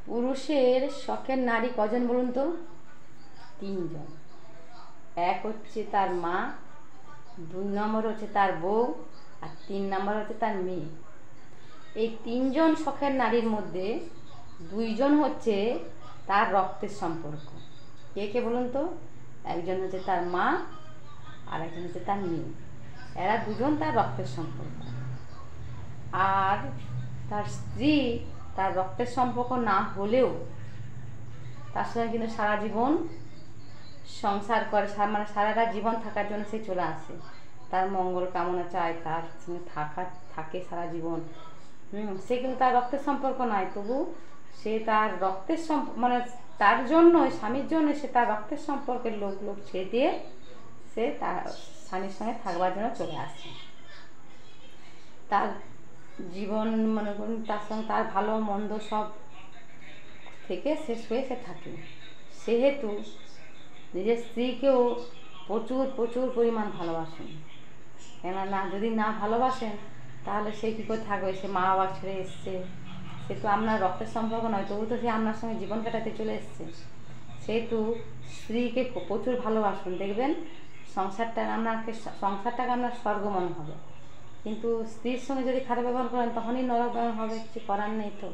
পুরুষের শখের নারী কজন বলুন তো? তিনজন। এক হচ্ছে তার মা, 2 নম্বর হচ্ছে তার বউ, আর 3 নম্বর হচ্ছে তার মেয়ে। এই তিনজন শখের নারীর মধ্যে 2জন হচ্ছে তার রক্তের সম্পর্ক। কে কে বলুন তো? একজন হচ্ছে তার মা, আর একজন হচ্ছে তার মেয়ে। এরা 2জন তার রক্তের সম্পর্ক। আর তার স্ত্রী তার রক্তের সম্পর্ক না হলেও তার সঙ্গে কিন্তু সারা জীবন সংসার করে, মানে সারাটা জীবন থাকার জন্য সে চলে আসে, তার মঙ্গল কামনা চায়, তার সঙ্গে থাকে সারা জীবন। সে কিন্তু তার রক্তের সম্পর্ক নয়, তবু সে তার রক্তের মানে তার জন্য, স্বামীর জন্য সে তার রক্তের সম্পর্কের লোক ছেড়ে দিয়ে সে তার স্বামীর সঙ্গে থাকবার জন্য চলে আসে। তার জীবন মনে করুন, তার সঙ্গে তার ভালো মন্দ সব থেকে শেষ হয়ে সে থাকে। সেহেতু নিজের স্ত্রীকেও প্রচুর পরিমাণ ভালোবাসেন। কেননা যদি না ভালোবাসেন তাহলে সে কী করে থাকবে? সে মা বাবা ছেড়ে এসছে, সে তো আপনার রক্তের সম্পর্ক নয়, তবু তো সে আপনার সঙ্গে জীবন কাটাতে চলে এসছে। সেহেতু স্ত্রীকে প্রচুর ভালোবাসুন, দেখবেন সংসারটাকে আপনার স্বর্গ মনে হবে। কিন্তু স্ত্রীর সঙ্গে যদি খারাপ ব্যবহার করেন তখনই নরক ব্যবহার হবে, কিছু করার নেই তো।